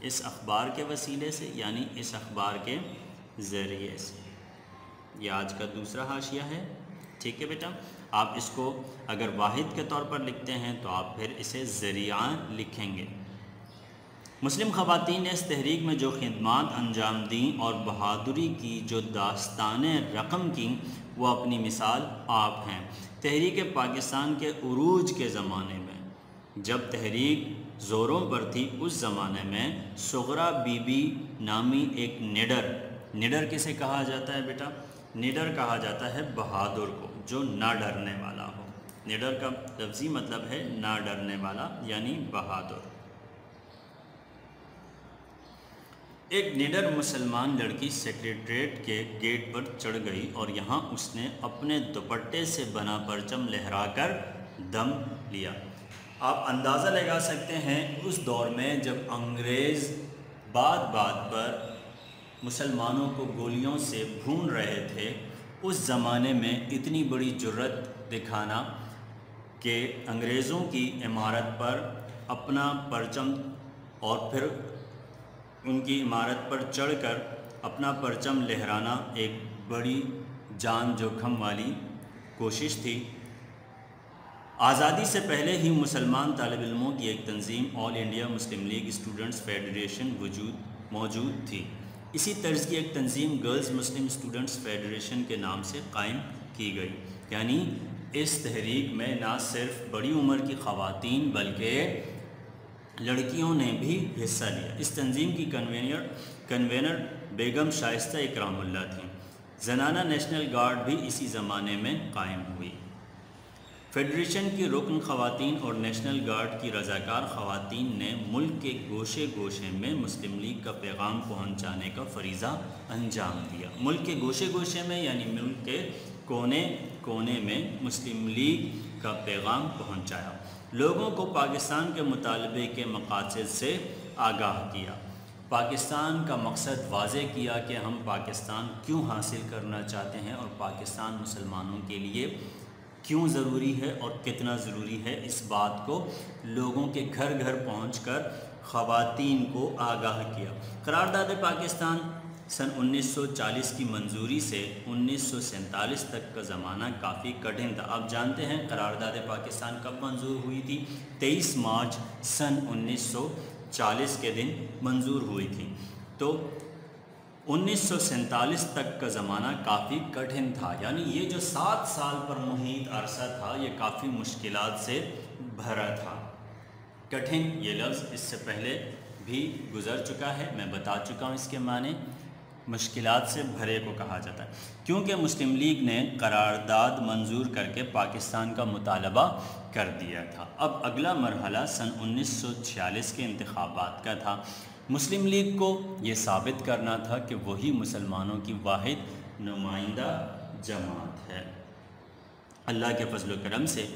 اس اخبار کے وسیلے سے یعنی اس اخبار کے ذریعے سے۔ یہ آج کا دوسرا حاشیہ ہے، ٹھیک ہے بیٹا۔ آپ اس کو اگر واحد کے طور پر لکھتے ہیں تو آپ پھر اسے ذریعہ لکھیں گے۔ مسلم خواتین نے اس تحریک میں جو خدمات انجام دیں اور بہادری کی جو داستانیں رقم کیں وہ اپنی مثال آپ ہیں۔ تحریک پاکستان کے عروج کے زمانے میں، جب تحریک زوروں پر تھی، اس زمانے میں صغرا بی بی نامی ایک نڈر کسے کہا جاتا ہے بیٹا؟ نڈر کہا جاتا ہے بہادر کو، جو نہ ڈرنے والا ہو۔ نڈر کا لفظی مطلب ہے نہ ڈرنے والا یعنی بہادر۔ ایک نڈر مسلمان لڑکی سیکریٹریٹ کے گیٹ پر چڑھ گئی اور یہاں اس نے اپنے دوپٹے سے بنا پرچم لہرا کر دم لیا۔ آپ اندازہ لگا سکتے ہیں اس دور میں جب انگریز بات پر مسلمانوں کو گولیوں سے بھون رہے تھے، اس زمانے میں اتنی بڑی جرت دکھانا کہ انگریزوں کی عمارت پر اپنا پرچم اور پھر ان کی عمارت پر چڑھ کر اپنا پرچم لہرانا ایک بڑی جان جوکھم والی کوشش تھی۔ آزادی سے پہلے ہی مسلمان طالب علموں کی ایک تنظیم all India Muslim league students federation موجود تھی۔ اسی طرز کی ایک تنظیم گرلز مسلم اسٹوڈنٹس فیڈریشن کے نام سے قائم کی گئی، یعنی اس تحریک میں نہ صرف بڑی عمر کی خواتین بلکہ لڑکیوں نے بھی حصہ لیا۔ اس تنظیم کی کنوینر بیگم شائستہ اکرام اللہ تھیں۔ زنانہ نیشنل گارڈ بھی اسی زمانے میں قائم ہوئی۔ فیڈریشن کی رکن خواتین اور نیشنل گارڈ کی رضاکار خواتین نے ملک کے گوشے گوشے میں مسلم لیگ کا پیغام پہنچانے کا فریضہ انجام دیا۔ ملک کے گوشے گوشے میں یعنی ملک کے کونے کونے میں مسلم لیگ کا پیغام پہنچایا، لوگوں کو پاکستان کے مطالبے کے مقاصد سے آگاہ کیا، پاکستان کا مقصد واضح کیا کہ ہم پاکستان کیوں حاصل کرنا چاہتے ہیں اور پاکستان مسلمانوں کے لیے کیوں ضروری ہے اور کتنا ضروری ہے۔ اس بات کو لوگوں کے گھر گھر پہنچ کر خواتین کو آگاہ کیا۔ قرارداد پاکستان سن 1940 کی منظوری سے 1947 تک کا زمانہ کافی کٹھن تھا۔ آپ جانتے ہیں قرارداد پاکستان کب منظور ہوئی تھی؟ 23 مارچ سن 1940 کے دن منظور ہوئی تھی۔ تو 1947 تک کا زمانہ کافی کٹھن تھا، یعنی یہ جو 7 سال پر محیط عرصہ تھا یہ کافی مشکلات سے بھرا تھا۔ کٹھن یہ لفظ اس سے پہلے بھی گزر چکا ہے، میں بتا چکا ہوں اس کے معنی۔ مشکلات سے بھرے کو کہا جاتا ہے کیونکہ مسلم لیگ نے قرارداد منظور کر کے پاکستان کا مطالبہ کر دیا تھا۔ اب اگلا مرحلہ سن 1946 کے انتخابات کا تھا۔ مسلم لیگ کو یہ ثابت کرنا تھا کہ وہی مسلمانوں کی واحد نمائندہ جماعت ہے۔ اللہ کے فضل و کرم سے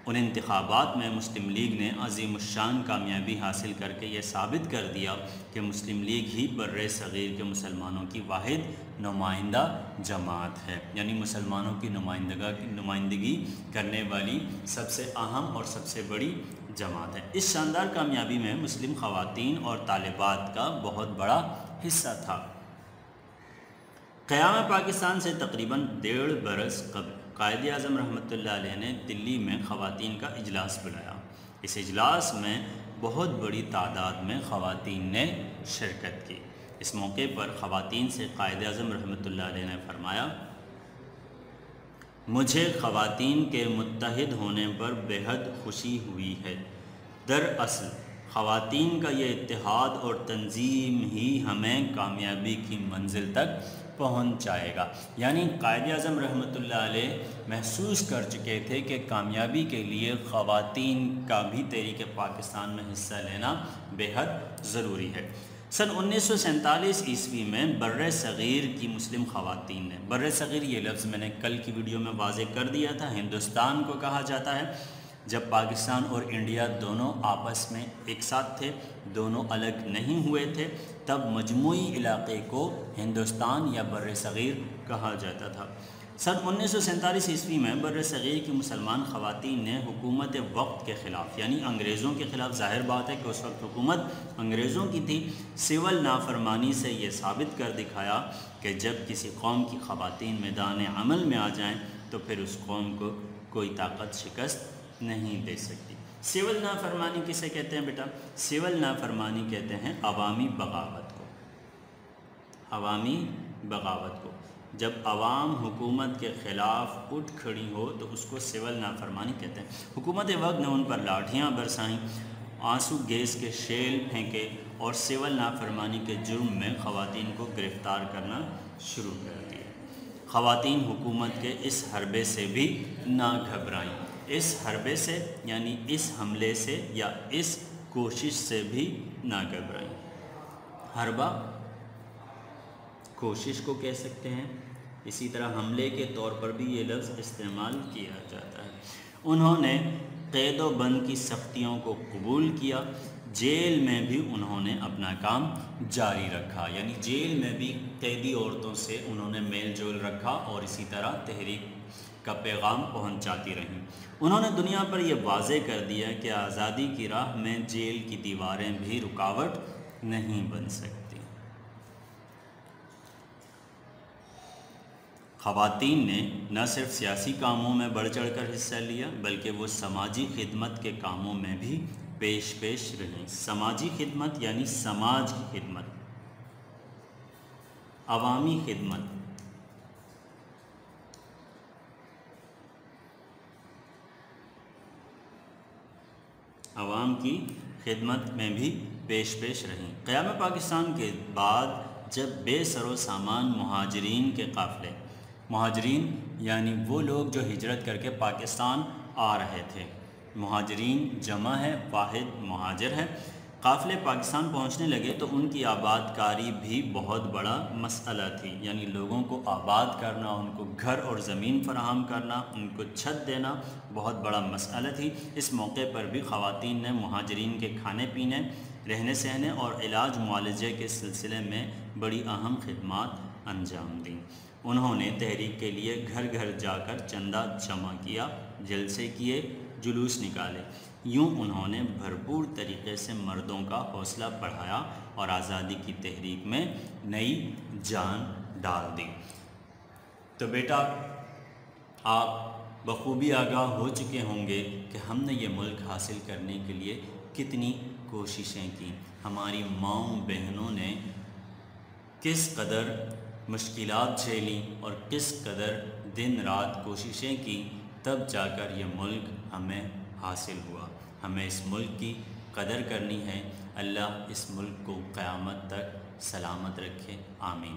ان انتخابات میں مسلم لیگ نے عظیم الشان کامیابی حاصل کر کے یہ ثابت کر دیا کہ مسلم لیگ ہی بر صغیر کے مسلمانوں کی واحد نمائندہ جماعت ہے، یعنی مسلمانوں کی نمائندگی کرنے والی سب سے اہم اور سب سے بڑی جماعت ہے۔ اس شاندار کامیابی میں مسلم خواتین اور طالبات کا بہت بڑا حصہ تھا۔ قیام پاکستان سے تقریباً 1.5 برس قبل قائد اعظم رحمۃ اللہ علیہ نے دلی میں خواتین کا اجلاس بلایا۔ اس اجلاس میں بہت بڑی تعداد میں خواتین نے شرکت کی۔ اس موقع پر خواتین سے قائد اعظم رحمۃ اللہ علیہ نے فرمایا، مجھے خواتین کے متحد ہونے پر بے حد خوشی ہوئی ہے۔ دراصل خواتین کا یہ اتحاد اور تنظیم ہی ہمیں کامیابی کی منزل تک پہنچائے گا۔ یعنی قائد اعظم رحمۃ اللہ علیہ محسوس کر چکے تھے کہ کامیابی کے لیے خواتین کا بھی تحریک پاکستان میں حصہ لینا بے حد ضروری ہے۔ سن 1947 عیسوی میں بر صغیر کی مسلم خواتین نے، بر صغیر یہ لفظ میں نے کل کی ویڈیو میں واضح کر دیا تھا، ہندوستان کو کہا جاتا ہے۔ جب پاکستان اور انڈیا دونوں آپس میں ایک ساتھ تھے، دونوں الگ نہیں ہوئے تھے، تب مجموعی علاقے کو ہندوستان یا بر صغیر کہا جاتا تھا۔ سن 1947 عیسوی میں بر صغیر کی مسلمان خواتین نے حکومت وقت کے خلاف یعنی انگریزوں کے خلاف، ظاہر بات ہے کہ اس وقت حکومت انگریزوں کی تھی، سول نافرمانی سے یہ ثابت کر دکھایا کہ جب کسی قوم کی خواتین میدان عمل میں آ جائیں تو پھر اس قوم کو کوئی طاقت شکست نہیں دے سکتی۔ سول نافرمانی کسے کہتے ہیں بیٹا؟ سول نافرمانی کہتے ہیں عوامی بغاوت کو، عوامی بغاوت کو۔ جب عوام حکومت کے خلاف اٹھ کھڑی ہو تو اس کو سول نافرمانی کہتے ہیں۔ حکومت وقت نے ان پر لاٹھیاں برسائیں، آنسو گیس کے شیل پھینکے اور سول نافرمانی کے جرم میں خواتین کو گرفتار کرنا شروع کر دیا۔ خواتین حکومت کے اس حربے سے بھی نہ گھبرائیں، اس حربے سے یعنی اس حملے سے یا اس کوشش سے بھی نہ گھبرائیں۔ حربہ کوشش کو کہہ سکتے ہیں، اسی طرح حملے کے طور پر بھی یہ لفظ استعمال کیا جاتا ہے۔ انہوں نے قید و بند کی سختیوں کو قبول کیا، جیل میں بھی انہوں نے اپنا کام جاری رکھا، یعنی جیل میں بھی قیدی عورتوں سے انہوں نے میل جول رکھا اور اسی طرح تحریک کا پیغام پہنچاتی رہیں۔ انہوں نے دنیا پر یہ واضح کر دیا کہ آزادی کی راہ میں جیل کی دیواریں بھی رکاوٹ نہیں بن سکتی۔ خواتین نے نہ صرف سیاسی کاموں میں بڑھ چڑھ کر حصہ لیا بلکہ وہ سماجی خدمت کے کاموں میں بھی پیش رہیں۔ سماجی خدمت یعنی سماج کی خدمت، عوامی خدمت۔ عوام کی خدمت میں بھی پیش رہیں۔ قیام پاکستان کے بعد جب بے سر و سامان مہاجرین کے قافلے، مہاجرین یعنی وہ لوگ جو ہجرت کر کے پاکستان آ رہے تھے، مہاجرین جمع ہے، واحد مہاجر ہے، قافلے پاکستان پہنچنے لگے تو ان کی آباد کاری بھی بہت بڑا مسئلہ تھی، یعنی لوگوں کو آباد کرنا، ان کو گھر اور زمین فراہم کرنا، ان کو چھت دینا بہت بڑا مسئلہ تھی۔ اس موقع پر بھی خواتین نے مہاجرین کے کھانے پینے، رہنے سہنے اور علاج معالجے کے سلسلے میں بڑی اہم خدمات انجام دیں۔ انہوں نے تحریک کے لیے گھر گھر جا کر چندہ جمع کیا، جلسے کیے، جلوس نکالے۔ یوں انہوں نے بھرپور طریقے سے مردوں کا حوصلہ بڑھایا اور آزادی کی تحریک میں نئی جان ڈال دی۔ تو بیٹا آپ بخوبی آگاہ ہو چکے ہوں گے کہ ہم نے یہ ملک حاصل کرنے کے لیے کتنی کوششیں کی، ہماری ماؤں بہنوں نے کس قدر مشکلات جھیلیں اور کس قدر دن رات کوششیں کی، تب جا کر یہ ملک ہمیں حاصل ہوا۔ ہمیں اس ملک کی قدر کرنی ہے۔ اللہ اس ملک کو قیامت تک سلامت رکھے، آمین۔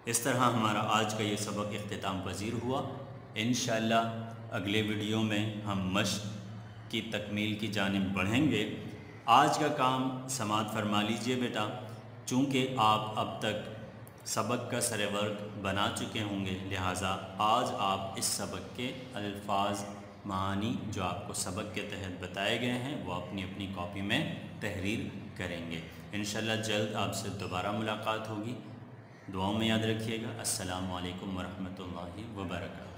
اس طرح ہمارا آج کا یہ سبق اختتام پذیر ہوا۔ انشاءاللہ اگلے ویڈیو میں ہم مشق کی تکمیل کی جانب بڑھیں گے۔ آج کا کام سماعت فرما لیجئے بیٹا، چونکہ آپ اب تک سبق کا سر ورق بنا چکے ہوں گے، لہٰذا آج آپ اس سبق کے الفاظ، معانی جو آپ کو سبق کے تحت بتائے گئے ہیں وہ اپنی اپنی کاپی میں تحریر کریں گے۔ انشاءاللہ جلد آپ سے دوبارہ ملاقات ہوگی۔ دعاؤں میں یاد رکھیے گا۔ السلام علیکم ورحمۃ اللہ وبرکاتہ۔